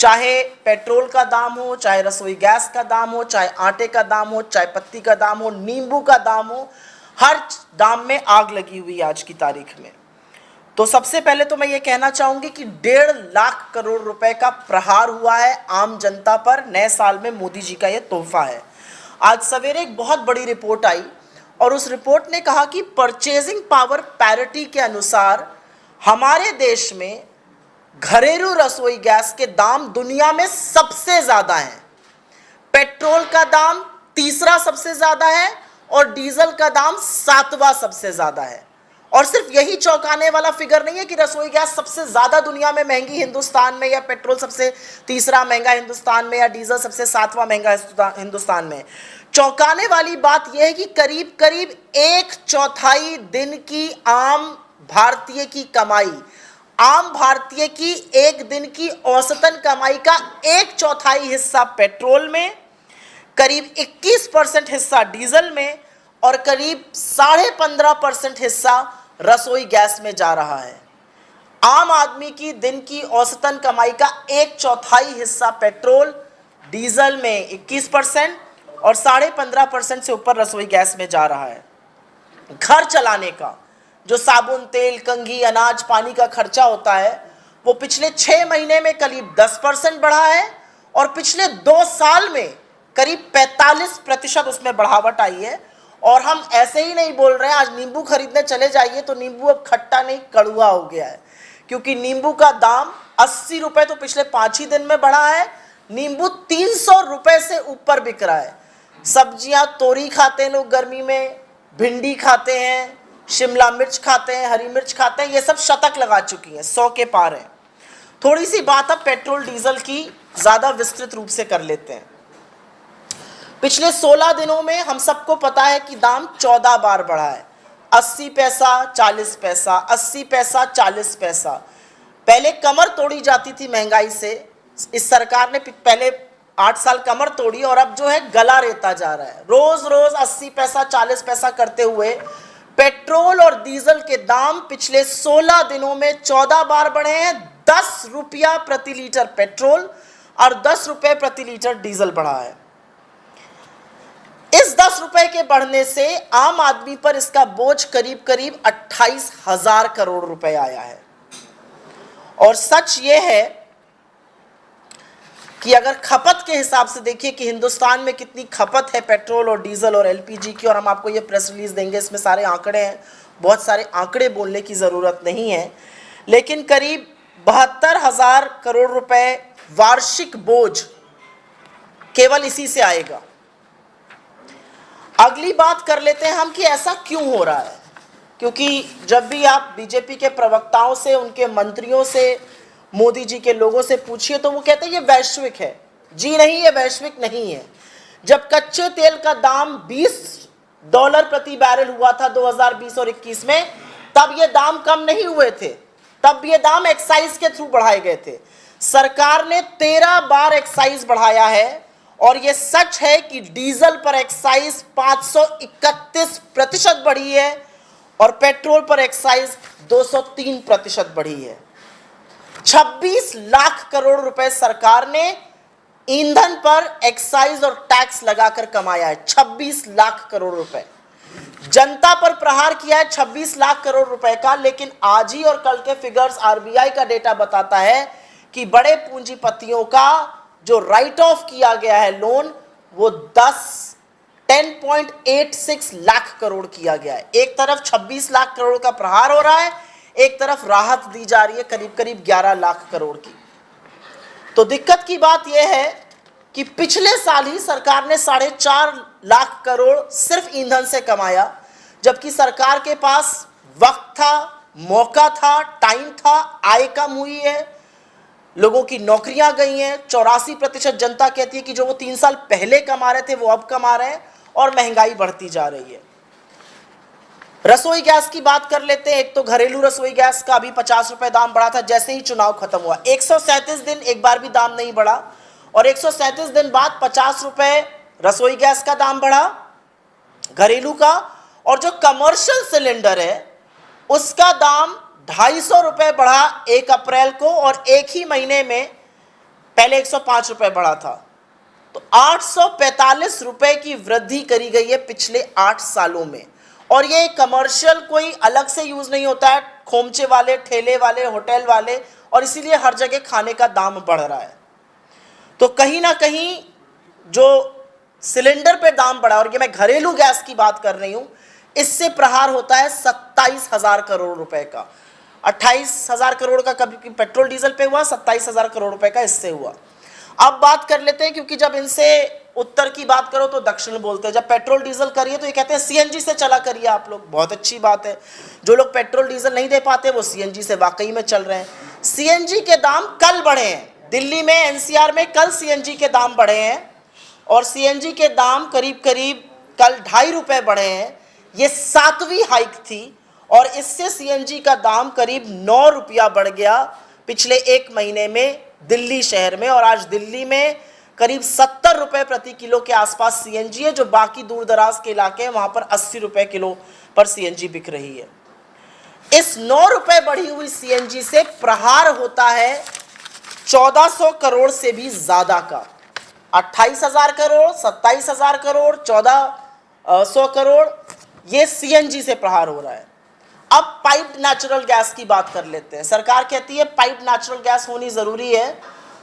चाहे पेट्रोल का दाम हो, चाहे रसोई गैस का दाम हो, चाहे आटे का दाम हो, चाय पत्ती का दाम हो, नींबू का दाम हो, हर दाम में आग लगी हुई है आज की तारीख में। तो सबसे पहले तो मैं ये कहना चाहूंगी कि 1.5 लाख करोड़ रुपए का प्रहार हुआ है आम जनता पर। नए साल में मोदी जी का ये तोहफा है। आज सवेरे एक बहुत बड़ी रिपोर्ट आई और उस रिपोर्ट ने कहा कि परचेजिंग पावर पैरिटी के अनुसार हमारे देश में घरेलू रसोई गैस के दाम दुनिया में सबसे ज्यादा हैं। पेट्रोल का दाम तीसरा सबसे ज्यादा है और डीजल का दाम 7वां सबसे ज्यादा है। और सिर्फ यही चौंकाने वाला फिगर नहीं है कि रसोई गैस सबसे ज्यादा दुनिया में महंगी हिंदुस्तान में, या पेट्रोल सबसे तीसरा महंगा हिंदुस्तान में, या डीजल सबसे 7वां महंगा हिंदुस्तान में। चौंकाने वाली बात यह है कि करीब करीब 1/4 दिन की आम भारतीय की कमाई, आम भारतीय की एक दिन की औसतन कमाई का 1/4 हिस्सा पेट्रोल में, करीब 21% हिस्सा डीजल में और करीब 15.5% हिस्सा रसोई गैस में जा रहा है। आम आदमी की दिन की औसतन कमाई का 1/4 हिस्सा पेट्रोल डीजल में 21% और 15.5% से ऊपर रसोई गैस में जा रहा है। घर चलाने का जो साबुन, तेल, कंघी, अनाज, पानी का खर्चा होता है वो पिछले 6 महीने में करीब 10% बढ़ा है और पिछले 2 साल में करीब 45% उसमें बढ़ावट आई है। और हम ऐसे ही नहीं बोल रहे हैं। आज नींबू खरीदने चले जाइए तो नींबू अब खट्टा नहीं कड़वा हो गया है, क्योंकि नींबू का दाम 80 रुपए तो पिछले 5 ही दिन में बढ़ा है। नींबू 300 रुपए से ऊपर बिक रहा है। सब्जियां, तोरी खाते हैं लोग गर्मी में, भिंडी खाते हैं, शिमला मिर्च खाते हैं, हरी मिर्च खाते हैं, ये सब शतक लगा चुकी हैं, 100 के पार है। थोड़ी सी बात अब पेट्रोल डीजल की ज्यादा विस्तृत रूप से कर लेते हैं। पिछले 16 दिनों में हम सबको पता है कि दाम 14 बार बढ़ा है। 80 पैसा, 40 पैसा, 80 पैसा, 40 पैसा। पहले कमर तोड़ी जाती थी महंगाई से। इस सरकार ने पहले 8 साल कमर तोड़ी और अब जो है गला रेता जा रहा है। रोज रोज 80 पैसा, 40 पैसा करते हुए पेट्रोल और डीजल के दाम पिछले 16 दिनों में 14 बार बढ़े हैं। 10 रुपया प्रति लीटर पेट्रोल और 10 रुपए प्रति लीटर डीजल बढ़ा है। इस 10 रुपए के बढ़ने से आम आदमी पर इसका बोझ करीब करीब 28,000 करोड़ रुपए आया है। और सच यह है कि अगर खपत के हिसाब से देखिए कि हिंदुस्तान में कितनी खपत है पेट्रोल और डीजल और एलपीजी की, और हम आपको ये प्रेस रिलीज देंगे, इसमें सारे आंकड़े हैं। बहुत सारे आंकड़े बोलने की ज़रूरत नहीं है, लेकिन करीब 72,000 करोड़ रुपए वार्षिक बोझ केवल इसी से आएगा। अगली बात कर लेते हैं हम कि ऐसा क्यों हो रहा है। क्योंकि जब भी आप बीजेपी के प्रवक्ताओं से, उनके मंत्रियों से, मोदी जी के लोगों से पूछिए तो वो कहते हैं ये वैश्विक है। जी नहीं, ये वैश्विक नहीं है। जब कच्चे तेल का दाम $20 प्रति बैरल हुआ था 2020 और 21 में, तब ये दाम कम नहीं हुए थे। तब ये दाम एक्साइज के थ्रू बढ़ाए गए थे। सरकार ने 13 बार एक्साइज बढ़ाया है और ये सच है कि डीजल पर एक्साइज 531% बढ़ी है और पेट्रोल पर एक्साइज 203% बढ़ी है। 26 लाख करोड़ रुपए सरकार ने ईंधन पर एक्साइज और टैक्स लगाकर कमाया है। 26 लाख करोड़ रुपए जनता पर प्रहार किया है, 26 लाख करोड़ रुपए का। लेकिन आज ही और कल के फिगर्स, आरबीआई का डेटा बताता है कि बड़े पूंजीपतियों का जो राइट ऑफ किया गया है लोन, वो 10.86 लाख करोड़ किया गया है। एक तरफ 26 लाख करोड़ का प्रहार हो रहा है, एक तरफ राहत दी जा रही है करीब करीब 11 लाख करोड़ की। तो दिक्कत की बात यह है कि पिछले साल ही सरकार ने 4.5 लाख करोड़ सिर्फ ईंधन से कमाया, जबकि सरकार के पास वक्त था, मौका था, टाइम था, आय कम हुई है, लोगों की नौकरियां गई हैं। 84% जनता कहती है कि जो वो 3 साल पहले कमा रहे थे वो अब कमा रहे हैं, और महंगाई बढ़ती जा रही है। रसोई गैस की बात कर लेते हैं। एक तो घरेलू रसोई गैस का अभी 50 रुपए दाम बढ़ा था जैसे ही चुनाव खत्म हुआ। 137 दिन एक बार भी दाम नहीं बढ़ा, और 137 दिन बाद 50 रुपए रसोई गैस का दाम बढ़ा घरेलू का, और जो कमर्शियल सिलेंडर है उसका दाम 250 रुपए बढ़ा 1 अप्रैल को, और एक ही महीने में पहले 105 रुपए बढ़ा था, तो 845 रुपए की वृद्धि करी गई है पिछले 8 सालों में। और ये कमर्शियल कोई अलग से यूज नहीं होता है, खोमचे वाले, ठेले वाले, होटल वाले, और इसीलिए हर जगह खाने का दाम बढ़ रहा है। तो कहीं ना कहीं जो सिलेंडर पे दाम बढ़ा, और ये मैं घरेलू गैस की बात कर रही हूं, इससे प्रहार होता है 27,000 करोड़ रुपए का। 28,000 करोड़ का कभी पेट्रोल डीजल पे हुआ, 27,000 करोड़ रुपए का इससे हुआ। अब बात कर लेते हैं, क्योंकि जब इनसे उत्तर की बात करो तो दक्षिण बोलते हैं। जब पेट्रोल डीजल करिए तो ये कहते हैं सीएनजी से चला करिए आप लोग, बहुत अच्छी बात है। जो लोग पेट्रोल डीजल नहीं दे पाते वो सीएनजी से वाकई में चल रहे हैं। सीएनजी के दाम कल बढ़े हैं, दिल्ली में एनसीआर में कल सीएनजी के दाम बढ़े हैं, और सीएनजी के दाम करीब करीब कल 2.5 रुपए बढ़े हैं। ये 7वीं हाइक थी, और इससे सीएनजी का दाम करीब 9 रुपया बढ़ गया पिछले 1 महीने में दिल्ली शहर में। और आज दिल्ली में करीब 70 रुपए प्रति किलो के आसपास सीएनजी है, जो बाकी दूर दराज के इलाके हैं वहां पर 80 रुपए किलो पर सीएनजी बिक रही है। इस 9 रुपए बढ़ी हुई सीएनजी से प्रहार होता है 1400 करोड़ से भी ज्यादा का। 28,000 करोड़, 27,000 करोड़, 1400 करोड़, ये सीएनजी से प्रहार हो रहा है। अब पाइप्ड नेचुरल गैस की बात कर लेते हैं। सरकार कहती है पाइप्ड नेचुरल गैस होनी जरूरी है,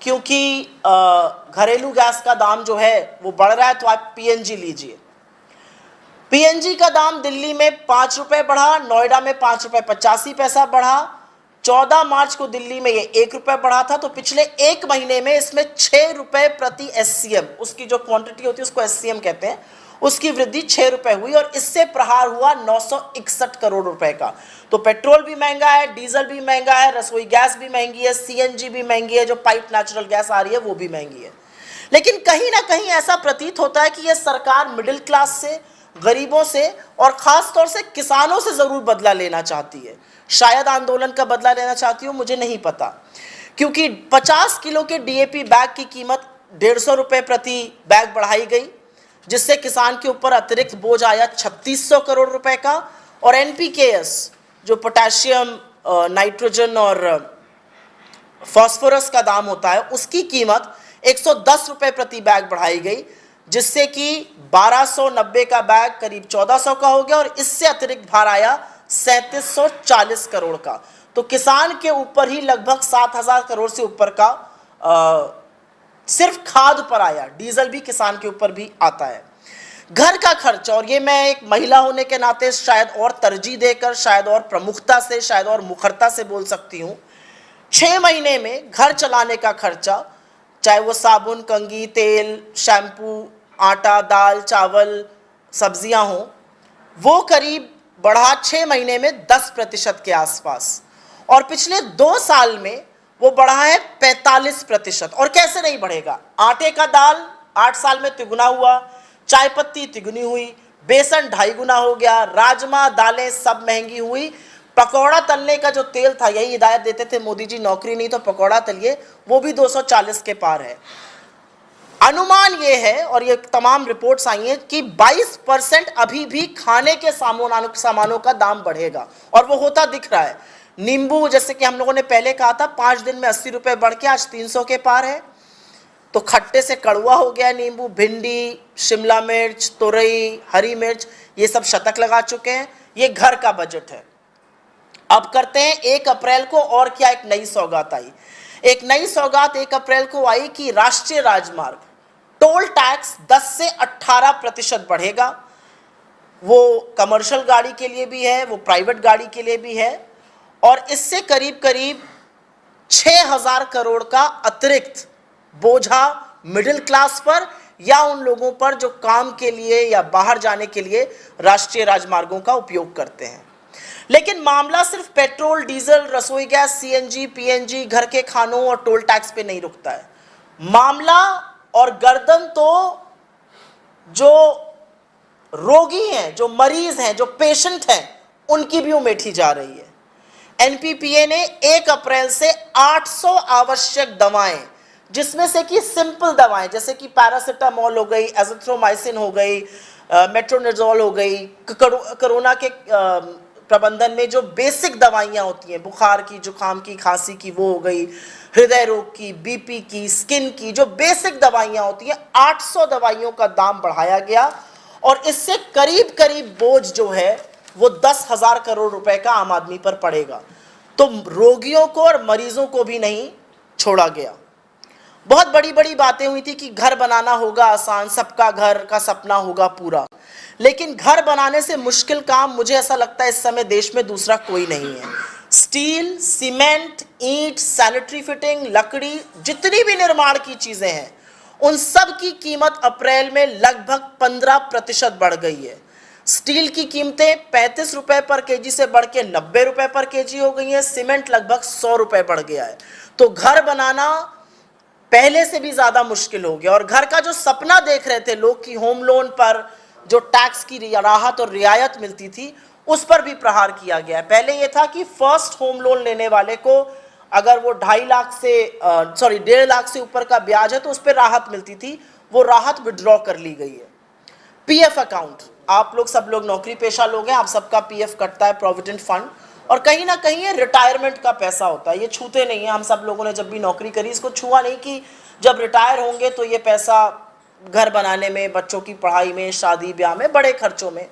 क्योंकि घरेलू गैस का दाम जो है वो बढ़ रहा है, तो आप पीएनजी लीजिए। पीएनजी का दाम दिल्ली में 5 रुपए बढ़ा, नोएडा में 5 रुपए 85 पैसा बढ़ा। 14 मार्च को दिल्ली में ये 1 रुपए बढ़ा था। तो पिछले 1 महीने में इसमें 6 रुपए प्रति एससीएम, उसकी जो क्वांटिटी होती है उसको एससीएम कहते हैं, उसकी वृद्धि 6 रुपए हुई, और इससे प्रहार हुआ 961 करोड़ रुपए का। तो पेट्रोल भी महंगा है, डीजल भी महंगा है, रसोई गैस भी महंगी है, सीएनजी भी महंगी है, जो पाइप नेचुरल गैस आ रही है वो भी महंगी है। लेकिन कहीं ना कहीं ऐसा प्रतीत होता है कि यह सरकार मिडिल क्लास से, गरीबों से, और खास तौर से किसानों से जरूर बदला लेना चाहती है। शायद आंदोलन का बदला लेना चाहती हो, मुझे नहीं पता, क्योंकि 50 किलो के डीएपी बैग की कीमत 150 रुपए प्रति बैग बढ़ाई गई, जिससे किसान के ऊपर अतिरिक्त बोझ आया 3600 करोड़ रुपए का। और एनपीकेएस, जो पोटेशियम, नाइट्रोजन और फास्फोरस का दाम होता है, उसकी कीमत 110 रुपए प्रति बैग बढ़ाई गई, जिससे कि 1290 का बैग करीब 1400 का हो गया, और इससे अतिरिक्त भार आया 3740 करोड़ का। तो किसान के ऊपर ही लगभग 7000 करोड़ से ऊपर का सिर्फ खाद पर आया। डीजल भी किसान के ऊपर भी आता है। घर का खर्च, और ये मैं एक महिला होने के नाते शायद और तरजीह देकर, शायद और प्रमुखता से, शायद और मुखरता से बोल सकती हूँ, 6 महीने में घर चलाने का खर्चा, चाहे वो साबुन, कंघी, तेल, शैम्पू, आटा, दाल, चावल, सब्जियां हों, वो करीब बढ़ा 6 महीने में 10% के आसपास, और पिछले 2 साल में वो बढ़ा है 45%। और कैसे नहीं बढ़ेगा? आटे का दाल 8 साल में तिगुना हुआ, चाय पत्ती तिगुनी हुई, बेसन 2.5 गुना हो गया, राजमा, दालें सब महंगी हुई। पकौड़ा तलने का जो तेल था, यही हिदायत देते थे मोदी जी, नौकरी नहीं तो पकौड़ा तलिए, वो भी 240 के पार है। अनुमान ये है, और ये तमाम रिपोर्ट्स आई हैं, कि 22% अभी भी खाने के सामानों का दाम बढ़ेगा, और वो होता दिख रहा है। नींबू, जैसे कि हम लोगों ने पहले कहा था, 5 दिन में 80 रुपए बढ़ के आज 300 के पार है। तो खट्टे से कड़वा हो गया नींबू। भिंडी, शिमला मिर्च, तुरई, हरी मिर्च, ये सब शतक लगा चुके हैं। ये घर का बजट है। अब करते हैं 1 अप्रैल को और क्या एक नई सौगात आई। एक नई सौगात 1 अप्रैल को आई कि राष्ट्रीय राजमार्ग टोल टैक्स 10 से 18% बढ़ेगा। वो कमर्शियल गाड़ी के लिए भी है, वो प्राइवेट गाड़ी के लिए भी है, और इससे करीब करीब 6000 करोड़ का अतिरिक्त बोझा मिडिल क्लास पर, या उन लोगों पर जो काम के लिए या बाहर जाने के लिए राष्ट्रीय राजमार्गों का उपयोग करते हैं। लेकिन मामला सिर्फ पेट्रोल, डीजल, रसोई गैस, सीएनजी, पीएनजी, घर के खानों और टोल टैक्स पे नहीं रुकता है। मामला और गर्दन तो जो रोगी हैं, जो मरीज हैं, जो पेशेंट हैं, उनकी भी उमेठी जा रही है। एनपीपीए ने 1 अप्रैल से 800 आवश्यक दवाएं, जिसमें से कि सिंपल दवाएं जैसे कि पैरासिटामोल हो गई, एजिथ्रोमाइसिन हो गई, मेट्रोनिजोल हो गई, कोरोना के प्रबंधन में जो बेसिक दवाइयाँ होती हैं, बुखार की, जुकाम की, खांसी की, वो हो गई, हृदय रोग की, बीपी की, स्किन की, जो बेसिक दवाइयाँ होती हैं, 800 दवाइयों का दाम बढ़ाया गया और इससे करीब करीब बोझ जो है वो 10,000 करोड़ रुपए का आम आदमी पर पड़ेगा। तो रोगियों को और मरीजों को भी नहीं छोड़ा गया। बहुत बड़ी बड़ी बातें हुई थी कि घर बनाना होगा आसान, सबका घर का सपना होगा पूरा, लेकिन घर बनाने से मुश्किल काम मुझे ऐसा लगता है इस समय देश में दूसरा कोई नहीं है। स्टील, सीमेंट, ईंट, सैनिटरी फिटिंग, लकड़ी, जितनी भी निर्माण की चीजें हैं, उन सब की कीमत अप्रैल में लगभग 15% बढ़ गई है। स्टील की कीमतें 35 रुपए पर केजी से बढ़ के 90 रुपए पर केजी हो गई है। सीमेंट लगभग 100 रुपए बढ़ गया है। तो घर बनाना पहले से भी ज्यादा मुश्किल हो गया और घर का जो सपना देख रहे थे लोग कि होम लोन पर जो टैक्स की राहत और रियायत मिलती थी, उस पर भी प्रहार किया गया है। पहले यह था कि फर्स्ट होम लोन लेने वाले को अगर वो 1.5 लाख से ऊपर का ब्याज है तो उस पर राहत मिलती थी, वो राहत विड्रॉ कर ली गई है। पीएफ अकाउंट, आप लोग सब लोग नौकरी पेशा लोग हैं, आप सबका पीएफ कटता है, प्रोविडेंट फंड, और कहीं ना कहीं ये रिटायरमेंट का पैसा होता है, ये छूते नहीं है। हम सब लोगों ने जब भी नौकरी करी इसको छुआ नहीं कि जब रिटायर होंगे तो ये पैसा घर बनाने में, बच्चों की पढ़ाई में, शादी ब्याह में, बड़े खर्चों में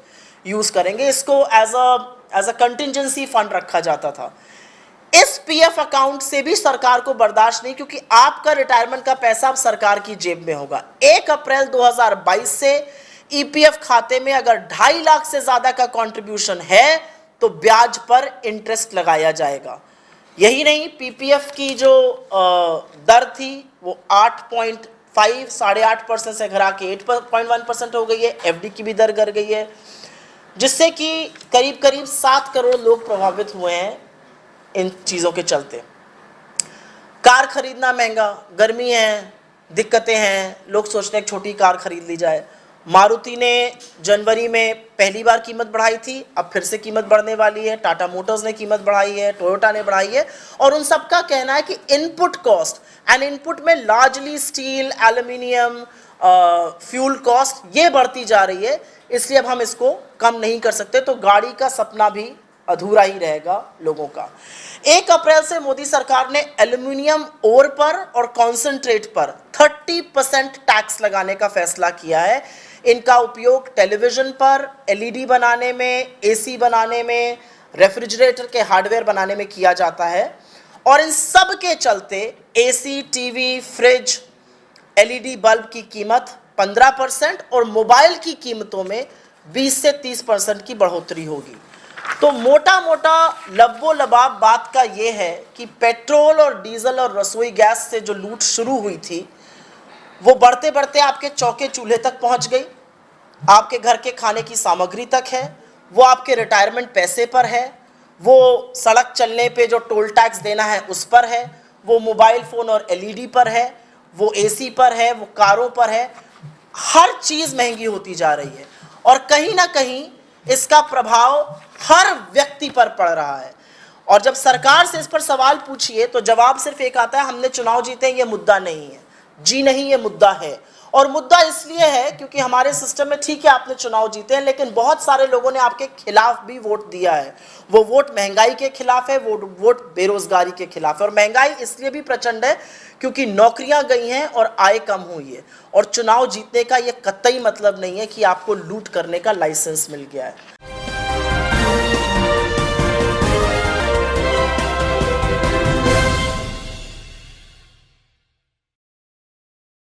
यूज करेंगे। इसको एज अ कंटिजेंसी फंड रखा जाता था। इस पीएफ अकाउंट से भी सरकार को बर्दाश्त नहीं, क्योंकि आपका रिटायरमेंट का पैसा अब सरकार की जेब में होगा। 1 अप्रैल 2022 से ईपीएफ खाते में अगर 2.5 लाख से ज्यादा का कंट्रीब्यूशन है तो ब्याज पर इंटरेस्ट लगाया जाएगा। यही नहीं, पीपीएफ की जो दर थी वो 8.5 से घरा के 8.1% हो गई है। एफडी की भी दर गिर गई है, जिससे कि करीब करीब 7 करोड़ लोग प्रभावित हुए हैं इन चीज़ों के चलते। कार खरीदना महंगा, गर्मी है, दिक्कतें हैं, लोग सोचते हैं एक छोटी कार खरीद ली जाए। मारुति ने जनवरी में पहली बार कीमत बढ़ाई थी, अब फिर से कीमत बढ़ने वाली है। टाटा मोटर्स ने कीमत बढ़ाई है, टोयोटा ने बढ़ाई है, और उन सब का कहना है कि इनपुट कॉस्ट, एंड इनपुट में largely steel, aluminium, fuel cost ये बढ़ती जा रही है, इसलिए अब हम इसको कम नहीं कर सकते। तो गाड़ी का सपना भी अधूरा ही रहेगा लोगों का। 1 अप्रैल से मोदी सरकार ने एल्यूमिनियम ओर पर और कॉन्सेंट्रेट पर 30% टैक्स लगाने का फैसला किया है। इनका उपयोग टेलीविजन पर, एलईडी बनाने में, एसी बनाने में, रेफ्रिजरेटर के हार्डवेयर बनाने में किया जाता है। और इन सब के चलते AC, TV, fridge, LED bulb की कीमत 15% और मोबाइल की कीमतों में 20 से 30% की बढ़ोतरी होगी। तो मोटा मोटा लब्बो लबाब बात का यह है कि पेट्रोल और डीजल और रसोई गैस से जो लूट शुरू हुई थी वो बढ़ते बढ़ते आपके चौके चूल्हे तक पहुंच गई, आपके घर के खाने की सामग्री तक है, वो आपके रिटायरमेंट पैसे पर है, वो सड़क चलने पे जो टोल टैक्स देना है उस पर है, वो मोबाइल फ़ोन और एलईडी पर है, वो एसी पर है, वो कारों पर है। हर चीज़ महंगी होती जा रही है और कहीं ना कहीं इसका प्रभाव हर व्यक्ति पर पड़ रहा है। और जब सरकार से इस पर सवाल पूछिए तो जवाब सिर्फ एक आता है, हमने चुनाव जीते, ये मुद्दा नहीं है। जी नहीं, ये मुद्दा है। और मुद्दा इसलिए है क्योंकि हमारे सिस्टम में, ठीक है आपने चुनाव जीते हैं, लेकिन बहुत सारे लोगों ने आपके खिलाफ भी वोट दिया है। वो वोट महंगाई के खिलाफ है, वो वोट बेरोजगारी के खिलाफ है। और महंगाई इसलिए भी प्रचंड है क्योंकि नौकरियां गई हैं और आय कम हुई है। और चुनाव जीतने का ये कतई मतलब नहीं है कि आपको लूट करने का लाइसेंस मिल गया है।